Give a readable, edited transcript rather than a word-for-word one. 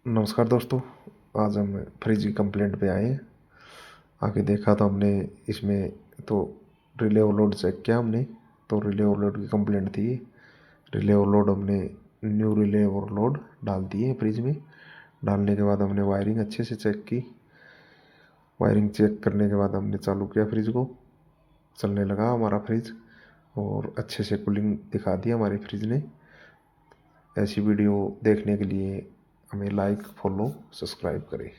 नमस्कार दोस्तों। आज हम फ्रिज की कंप्लेंट पे आए हैं। आके देखा तो हमने इसमें तो रिले ओवरलोड चेक किया हमने, तो रिले ओवरलोड की कंप्लेंट थी। रिले ओवरलोड हमने न्यू रिले ओवरलोड डाल दिए फ्रिज में। डालने के बाद हमने वायरिंग अच्छे से चेक की। वायरिंग चेक करने के बाद हमने चालू किया फ्रिज को। चलने लगा हमारा फ्रिज और अच्छे से कूलिंग दिखा दी हमारे फ्रिज ने। ऐसी वीडियो देखने के लिए हमें लाइक, फॉलो, सब्सक्राइब करें।